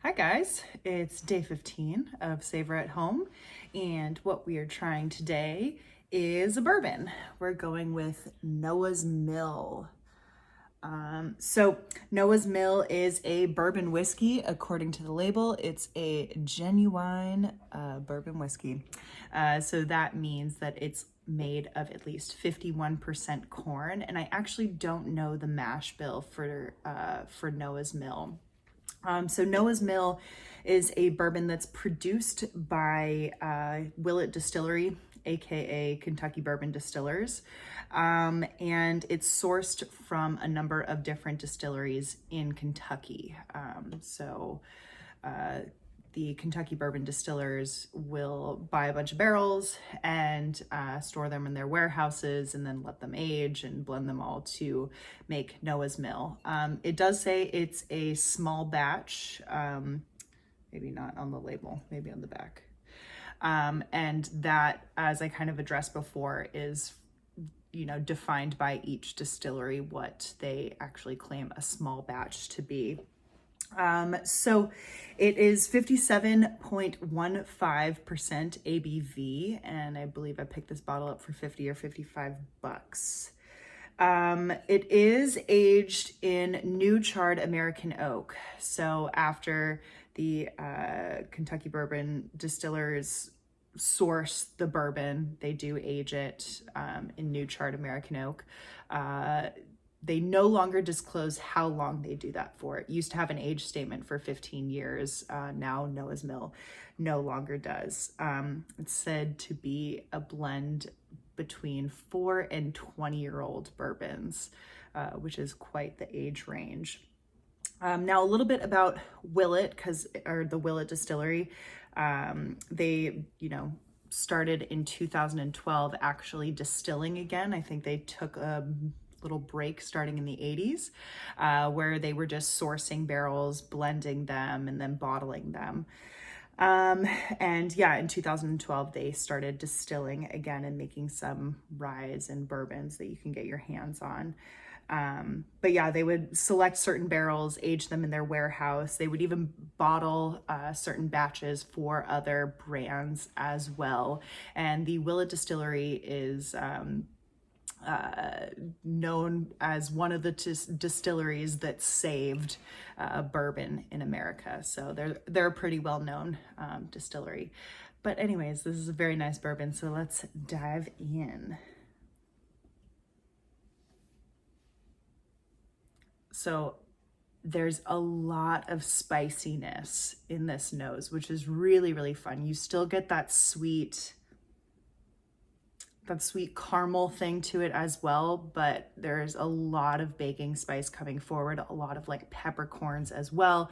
Hi guys, it's day 15 of Savor at Home, and what we are trying today is a bourbon. We're going with Noah's Mill. So Noah's Mill is a bourbon whiskey. According to the label, it's a genuine bourbon whiskey. So that means that it's made of at least 51% corn, and I actually don't know the mash bill for Noah's Mill. So Noah's Mill is a bourbon that's produced by Willett Distillery, aka Kentucky Bourbon Distillers, and it's sourced from a number of different distilleries in Kentucky. The Kentucky Bourbon Distillers will buy a bunch of barrels and store them in their warehouses and then let them age and blend them all to make Noah's Mill. It does say it's a small batch, maybe not on the label, maybe on the back. And that, as I kind of addressed before, is defined by each distillery what they actually claim a small batch to be. So it is 57.15% ABV, and I believe I picked this bottle up for 50 or 55 bucks. It is aged in new charred American oak. So after the Kentucky Bourbon Distillers source the bourbon, they do age it in new charred American oak. They no longer disclose how long they do that for. It used to have an age statement for 15 years. Now Noah's Mill no longer does. It's said to be a blend between 4 and 20-year-old bourbons, which is quite the age range. Now a little bit about Willett, or the Willett Distillery. They, started in 2012 actually distilling again. I think they took a little break starting in the 80s, where they were just sourcing barrels, blending them, and then bottling them. And yeah, in 2012, they started distilling again and making some ryes and bourbons that you can get your hands on. But yeah, they would select certain barrels, age them in their warehouse. They would even bottle certain batches for other brands as well. And the Willett Distillery is known as one of the distilleries that saved bourbon in America. So they're a pretty well-known distillery. But anyways, this is a very nice bourbon, so let's dive in. So there's a lot of spiciness in this nose, which is really, really fun. You still get that sweet caramel thing to it as well, but there's a lot of baking spice coming forward, a lot of like peppercorns as well,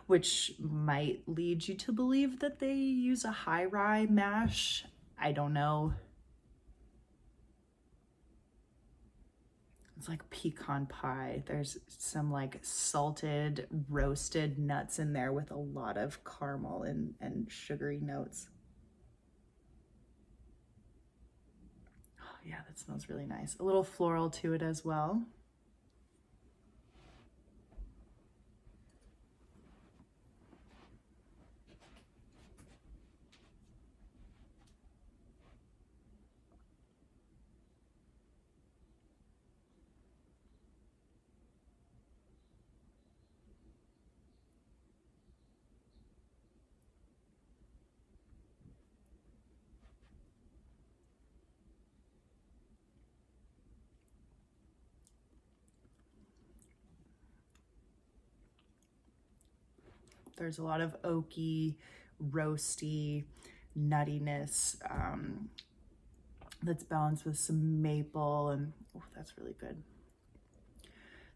which might lead you to believe that they use a high rye mash. I don't know. It's like pecan pie. There's some like salted roasted nuts in there with a lot of caramel and sugary notes. Yeah, that smells really nice. A little floral to it as well. There's a lot of oaky, roasty nuttiness that's balanced with some maple, and that's really good.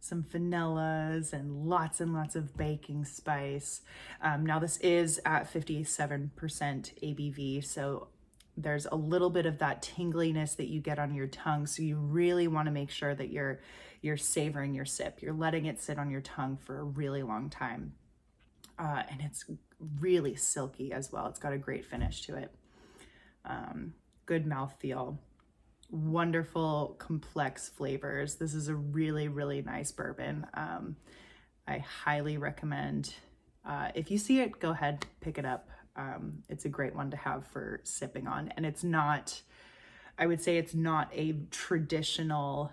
Some vanillas and lots of baking spice. Now this is at 57% ABV, so there's a little bit of that tingliness that you get on your tongue. So you really want to make sure that you're savoring your sip. You're letting it sit on your tongue for a really long time. And it's really silky as well. It's got a great finish to it. Good mouthfeel. Wonderful, complex flavors. This is a really, really nice bourbon. I highly recommend if you see it, go ahead, pick it up. It's a great one to have for sipping on. And it's not, I would say it's not a traditional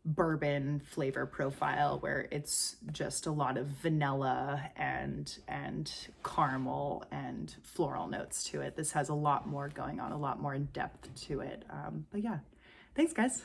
bourbon flavor profile where it's just a lot of vanilla and caramel and floral notes to it. This has a lot more going on, a lot more in depth to it. But yeah, thanks guys.